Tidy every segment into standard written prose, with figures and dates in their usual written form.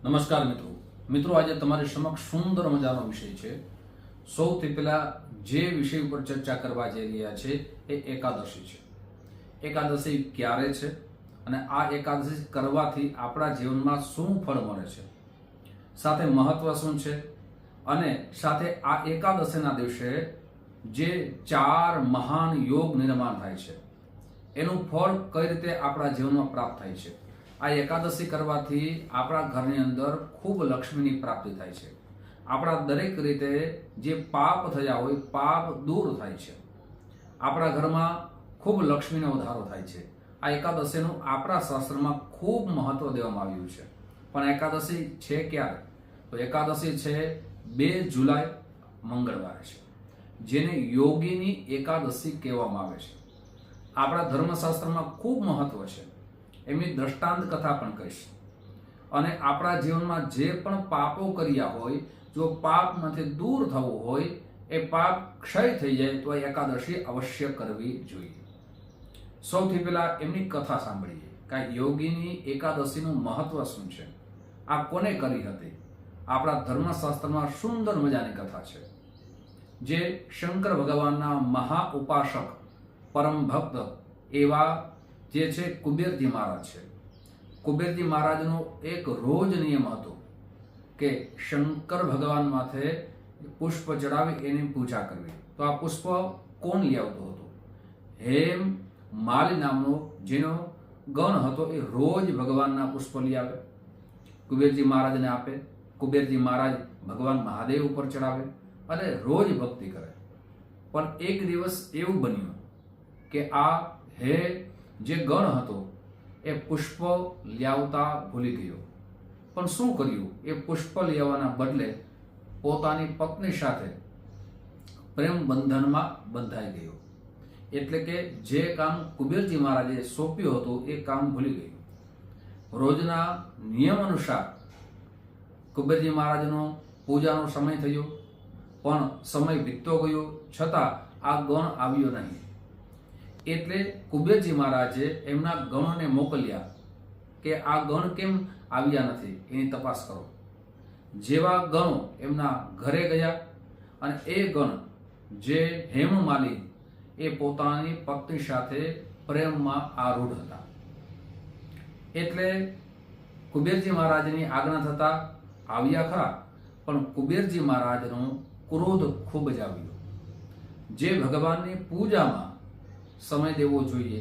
નમસ્કાર મિત્રો આજે તમારી સમક્ષ સુંદર મજાનો વિષય છે। સૌથી પહેલા જે વિષય ઉપર ચર્ચા કરવા જઈ રહ્યા છે એ એકાદશી છે। એકાદશી ક્યારે છે અને આ એકાદશી કરવાથી આપણા જીવનમાં શું ફળ મળે છે, સાથે મહત્વ શું છે, અને સાથે આ એકાદશીના દિવસે જે 4 મહાન યોગ નિર્માણ થાય છે એનું ફળ કઈ રીતે આપણા જીવનમાં પ્રાપ્ત થાય છે। આ એકાદશી કરવાથી આપણા ઘરની અંદર ખૂબ લક્ષ્મીની પ્રાપ્તિ થાય છે। આપણા દરેક રીતે જે પાપ થયા હોય પાપ દૂર થાય છે। આપણા ઘરમાં ખૂબ લક્ષ્મીનો વધારો થાય છે। આ એકાદશીનું આપણા શાસ્ત્રમાં ખૂબ મહત્વ દેવામાં આવ્યું છે। પણ એકાદશી છે ક્યારે? તો એકાદશી છે 2 જુલાઈ મંગળવારે છે, જેને યોગીની એકાદશી કહેવામાં આવે છે। આપણા ધર્મશાસ્ત્રમાં ખૂબ મહત્વ છે। એમની દ્રષ્ટાંત કથા પણ કહીશ। અને આપણા જીવનમાં જે પણ પાપો કર્યા હોય, જો પાપમાંથી દૂર થવું હોય, એ પાપ ક્ષય થઈ જાય તો એકાદશી અવશ્ય કરવી જોઈએ। સૌથી પહેલા એમની કથા સાંભળીએ કે યોગીની એકાદશીનું મહત્વ શું છે, આ કોને કરી હતી। આપણા ધર્મશાસ્ત્રમાં સુંદર મજાની કથા છે, જે શંકર ભગવાનના મહા ઉપાસક પરમ ભક્ત એવા જે છે કુબેરજી મહારાજ છે। કુબેરજી મહારાજનો એક રોજ નિયમ હતો કે શંકર ભગવાન માથે પુષ્પ ચડાવી એની પૂજા કરવી। તો આ પુષ્પ કોણ લઈ આવતો હતો? હેમ માલી નામનો જેનો ગણ હતો એ રોજ ભગવાનના પુષ્પ લઈ આવે, કુબેરજી મહારાજને આપે। કુબેરજી મહારાજ ભગવાન મહાદેવ ઉપર ચડાવે અને રોજ ભક્તિ કરે। પણ એક દિવસ એવું બન્યું કે આ હે જે ગણ હતો એ પુષ્પ લાવતા ભૂલી ગયો। પણ શું કર્યું? એ પુષ્પ લેવાના બદલે પોતાની પત્ની સાથે પ્રેમ બંધનમાં બંધાઈ ગયો। એટલે કે જે કામ કુબેરજી મહારાજે સોંપ્યું હતું એ કામ ભૂલી ગયું। રોજના નિયમ અનુસાર કુબેરજી મહારાજનો પૂજાનો સમય થયો, પણ સમય વીતતો ગયો છતાં આ ગણ આવ્યો નહીં। એટલે કુબેરજી મહારાજે એમના ગણોને મોકલ્યા કે આ ગણ કેમ આવ્યા નથી એની તપાસ કરો। જેવા ગણો એમના ઘરે ગયા અને એ ગણ જે હેમમાલી એ પોતાની પત્ની સાથે પ્રેમમાં આરૂઢ હતા। એટલે કુબેરજી મહારાજની આજ્ઞા થતા આવ્યા ખરા, પણ કુબેરજી મહારાજનો ક્રોધ ખૂબ જ આવ્યો। જે ભગવાનની પૂજામાં સમય દેવો જોઈએ,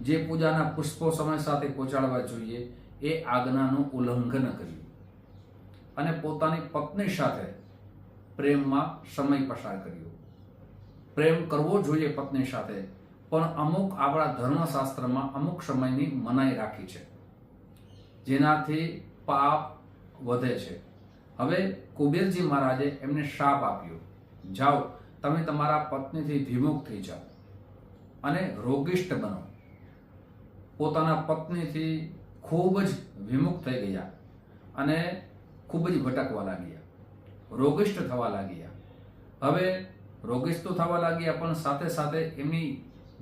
જે પૂજાના પુષ્પો સમય સાથે પહોંચાડવા જોઈએ, એ આજ્ઞાનું ઉલ્લંઘન કર્યું અને પોતાની પત્ની સાથે પ્રેમમાં સમય પસાર કર્યો। પ્રેમ કરવો જોઈએ પત્ની સાથે, પણ અમુક આપણા ધર્મશાસ્ત્રમાં અમુક સમયની મનાઈ રાખી છે, જેનાથી પાપ વધે છે। હવે કુબેરજી મહારાજે એમને શાપ આપ્યો, જાઓ તમે તમારા પત્નીથી વિમુખ થઈ જાઓ અને રોગિષ્ઠ બનો। પોતાના પત્નીથી ખૂબ જ વિમુખ થઈ ગયા અને ખૂબ જ ભટકવા લાગ્યા, રોગિષ્ઠ થવા લાગ્યા। હવે રોગિષ્ઠ થવા લાગ્યા, પણ સાથે સાથે એમની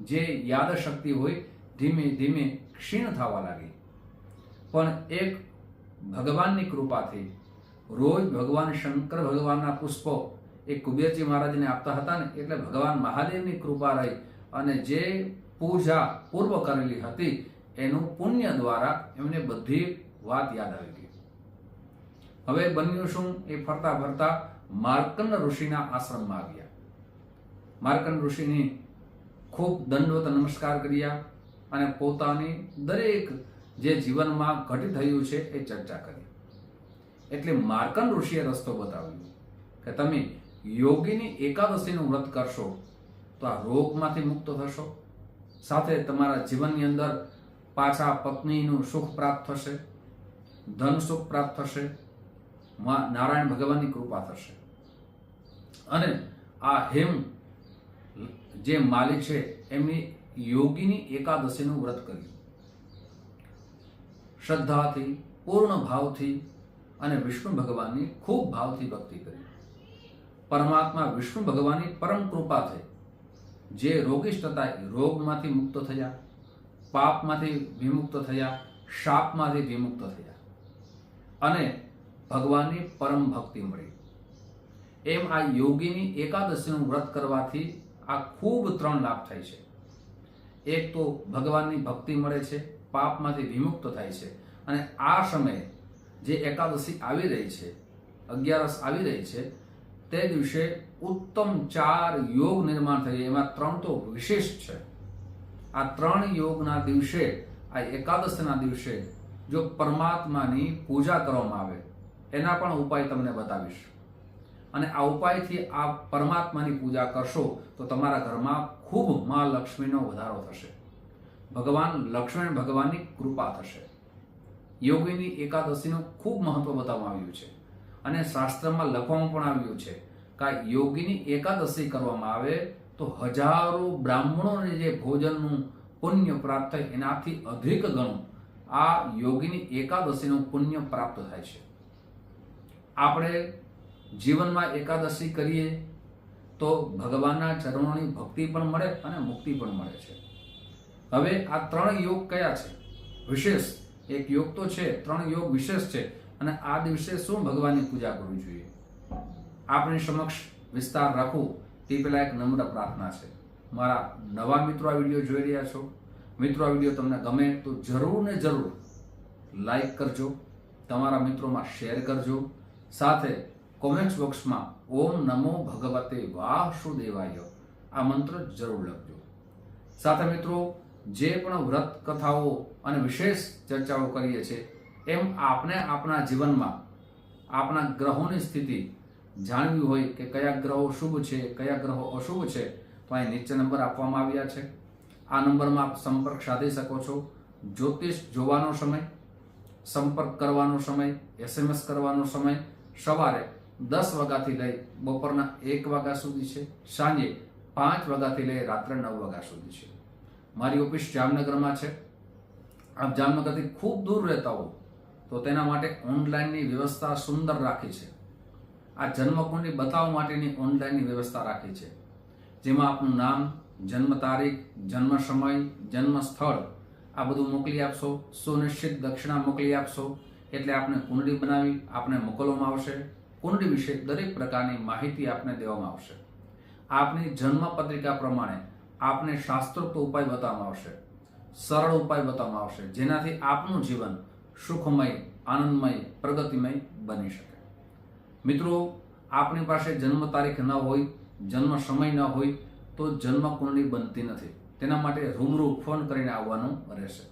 જે યાદ શક્તિ હોય ધીમે ધીમે ક્ષીણ થવા લાગી। પણ એક ભગવાનની કૃપાથી રોજ ભગવાન શંકર ભગવાનના પુષ્પો એ કુબેરજી મહારાજને આપતા હતા ને, એટલે ભગવાન મહાદેવની કૃપા રહી અને જે પૂજા પૂર્વ કરેલી હતી એનું પુણ્ય દ્વારા એમને બધી વાત યાદ આવી ગઈ। હવે બન્યું શું? એ ફરતા ફરતા માર્કંડ ઋષિના આશ્રમમાં આવ્યા। માર્કંડ ઋષિની ખૂબ દંડવત નમસ્કાર કર્યા અને પોતાની દરેક જે જીવનમાં ઘટિત થયું છે એ ચર્ચા કરી। એટલે માર્કંડ ઋષિએ રસ્તો બતાવ્યો કે તમે યોગીની એકાદશીનું વ્રત કરશો તો આ રોગમાંથી મુક્ત થશો, સાથે તમારા જીવનની અંદર પાછા પત્નીનું સુખ પ્રાપ્ત થશે, ધન સુખ પ્રાપ્ત થશે, નારાયણ ભગવાનની કૃપા થશે। અને આ હેમ જે માલિક છે એમની યોગીની એકાદશીનું વ્રત કર્યું, શ્રદ્ધાથી, પૂર્ણ ભાવથી અને વિષ્ણુ ભગવાનની ખૂબ ભાવથી ભક્તિ કરી। પરમાત્મા વિષ્ણુ ભગવાનની પરમ કૃપાથી જે રોગિષ્ઠ હતા એ રોગમાંથી મુક્ત થયા, પાપમાંથી વિમુક્ત થયા, શાપમાંથી વિમુક્ત થયા। અને ભગવાનની પરમ ભક્તિ મળી. એમ આ યોગીની એકાદશીનું વ્રત કરવાથી આ ખૂબ 3 લાભ થાય છે. એક તો ભગવાનની ભક્તિ મળે છે, પાપમાંથી વિમુક્ત થાય છે, અને આ સમયે જે એકાદશી આવી રહી છે, 11 આવી રહી છે, તે દિવસે ઉત્તમ 4 યોગ નિર્માણ થઈ. એમાં 3 તો વિશેષ છે. આ 3 યોગના દિવસે, આ એકાદશીના દિવસે જો પરમાત્માની પૂજા કરવામાં આવે, એના પણ ઉપાય તમને બતાવીશ. અને આ ઉપાયથી આ પરમાત્માની પૂજા કરશો તો તમારા ઘરમાં ખૂબ માં લક્ષ્મીનો વધારો થશે. ભગવાન લક્ષ્મણ ભગવાનની કૃપા થશે. યોગીની એકાદશીનું ખૂબ મહત્વ બતાવવામાં આવ્યું છે, અને શાસ્ત્રમાં લખવામાં પણ આવ્યું છે કે યોગીની એકાદશી કરવામાં આવે તો હજારો બ્રાહ્મણોને જે ભોજનનું પુણ્ય પ્રાપ્ત થાય, એનાથી અધિક ગણું આ યોગીની એકાદશીનું પુણ્ય પ્રાપ્ત થાય છે. આપણે જીવનમાં એકાદશી કરીએ તો ભગવાનના ચરણોની ભક્તિ પણ મળે અને મુક્તિ પણ મળે છે. હવે આ 3 યોગ કયા છે વિશેષ? એક યોગ તો છે, 3 યોગ વિશેષ છે. અને આ દિવસે શું ભગવાનની પૂજા કરવી જોઈએ, આપણી સમક્ષ વિસ્તાર રાખવું તે પહેલા એક નમ્ર પ્રાર્થના છે. મારા નવા મિત્રો આ વિડીયો જોઈ રહ્યા છો, મિત્રો આ વિડીયો તમને ગમે તો જરૂર ને જરૂર લાઈક કરજો, તમારા મિત્રોમાં શેર કરજો, સાથે કોમેન્ટ બોક્સમાં ઓમ નમો ભગવતે વાસુદેવાય આ મંત્ર જરૂર લખજો. સાથે મિત્રો, જે પણ વ્રત કથાઓ અને વિશેષ ચર્ચાઓ કરીએ છીએ, એમ આપણે આપણા જીવનમાં આપણા ગ્રહોની સ્થિતિ જાણવી હોય કે કયા ગ્રહો શુભ છે, કયા ગ્રહો અશુભ છે, તો અહીં નીચે નંબર આપવામાં આવ્યા છે. આ નંબરમાં આપ સંપર્ક સાધી શકો છો. જ્યોતિષ જોવાનો સમય, સંપર્ક કરવાનો સમય, SMS કરવાનો સમય સવારે 10 વાગ્યાથી લઈ બપોરના 1 વાગ્યા સુધી છે, સાંજે 5 વાગ્યાથી લઈ રાત્રે 9 વાગ્યા સુધી છે. મારી ઓફિસ જામનગરમાં છે. આપ જામનગરથી ખૂબ દૂર રહેતા હો તો તેના માટે ઓનલાઈનની વ્યવસ્થા સુંદર રાખી છે. આ જન્મકુંડલી બતાવવા માટેની ઓનલાઈનની વ્યવસ્થા રાખી છે, જેમાં આપનું નામ, જન્મ તારીખ, જન્મ સમય, જન્મ સ્થળ આ બધું મોકલી આપશો. સુનિશ્ચિત દક્ષિણા મોકલી આપશો એટલે આપને કુંડળી બનાવી આપને મોકલવામાં આવશે. કુંડળી વિશે દરેક પ્રકારની માહિતી આપને દેવામાં આવશે. આપની જન્મ પત્રિકા પ્રમાણે આપને શાસ્ત્રોક્ત ઉપાય બતાવવામાં આવશે, સરળ ઉપાય બતાવવામાં આવશે, જેનાથી આપનું જીવન સુખમય, આનંદમય, પ્રગતિમય બની શકે. મિત્રો, આપની પાસે જન્મ તારીખ ન હોય, જન્મ સમય ન હોય તો જન્મ કુંડળી બનતી નથી. તેના માટે રૂબરૂ ફોન કરીને આવવાનું રહેશે.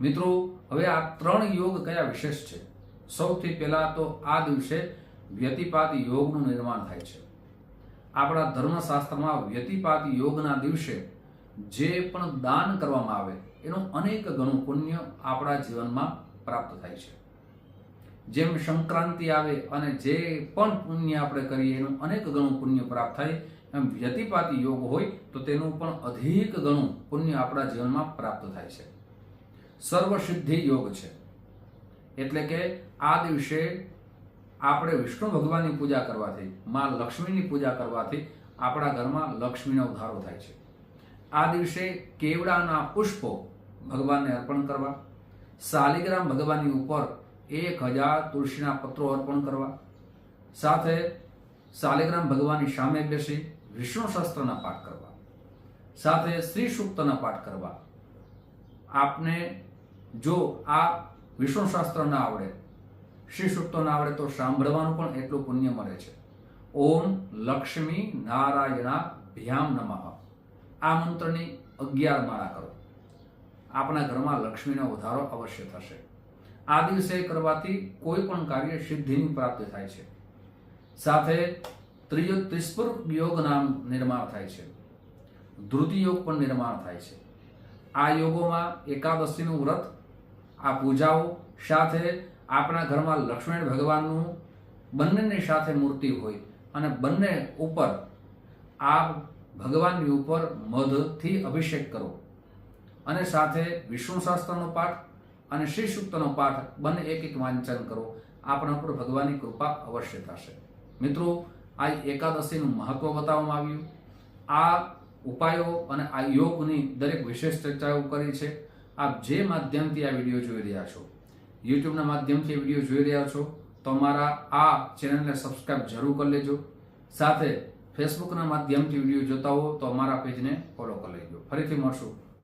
મિત્રો, હવે આ 3 યોગ કયા વિશેષ છે? સૌથી પહેલા તો આ દિવસે વ્યતિપાત યોગનું નિર્માણ થાય છે. આપણા ધર્મશાસ્ત્રમાં વ્યતિપાત યોગના દિવસે જે પણ દાન કરવામાં આવે એનું અનેક ગણું પુણ્ય આપણા જીવનમાં પ્રાપ્ત થાય છે. જેમ સંક્રાંતિ આવે અને જે પણ પુણ્ય આપણે કરીએ એનું અનેક ગણું પુણ્ય પ્રાપ્ત થાય, એમ વ્યતિપાતી યોગ હોય તો તેનું પણ અધિક ગણું પુણ્ય આપણા જીવનમાં પ્રાપ્ત થાય છે. સર્વસિદ્ધિ યોગ છે, એટલે કે આ દિવસે આપણે વિષ્ણુ ભગવાનની પૂજા કરવાથી, માં લક્ષ્મીની પૂજા કરવાથી આપણા ઘરમાં લક્ષ્મીનો વધારો થાય છે. આ દિવસે કેવડાના પુષ્પો ભગવાનને અર્પણ કરવા, શાલિગ્રામ ભગવાનની ઉપર 1000 તુલસીના પત્રો અર્પણ કરવા, સાથે શાલિગ્રામ ભગવાનની સામે બેસી વિષ્ણુ સહસ્ત્રના પાઠ કરવા, સાથે શ્રી સૂક્તના પાઠ કરવા. આપને જો આ વિષ્ણુ સહસ્ત્ર ના આવડે, શ્રી સૂક્ત ના આવડે તો સાંભળવાનું પણ એટલું પુણ્ય મળે છે. ઓમ લક્ષ્મી નારાયણા ભ્યામ નમઃ આ મંત્રની 11 માળા કરો. આપણા ઘરમાં લક્ષ્મીનો વધારો અવશ્ય થશે. આ દિવસે કરવાથી કોઈ પણ કાર્ય સિદ્ધિની પ્રાપ્તિ થાય છે. સાથે ત્રીજો ત્રિસ્પૃહ યોગ નામ નિર્માણ થાય છે. ધૃતિ યોગ પણ નિર્માણ થાય છે. આ યોગોમાં એકાદશીનું વ્રત, આ પૂજાઓ સાથે આપણા ઘરમાં લક્ષ્મણ ભગવાનનું બંનેની સાથે મૂર્તિ હોય અને બંને ઉપર આ ભગવાનની ઉપર મધથી અભિષેક કરો અને સાથે વિષ્ણુ સહસ્ત્રનો પાઠ અને શ્રી સૂક્તનો પાઠ બંને એક વાંચન કરો. આપણા પર ભગવાનની કૃપા અવશ્ય થશે. મિત્રો, આ એકાદશીનું મહત્વ બતાવવામાં આવ્યું. આ ઉપાયો અને આ યોગની દરેક વિશેષ ચર્ચાઓ કરી છે. આપ જે માધ્યમથી આ વિડીયો જોઈ રહ્યા છો યુટ્યુબના માધ્યમથી વિડીયો જોઈ રહ્યા છો તો અમારા આ ચેનલને સબસ્ક્રાઇબ જરૂર કરી લેજો. સાથે ફેસબુકના માધ્યમથી વિડીયો જોતા હો તો અમારા પેજને ફોલો કરી લેજો. ફરીથી મળશું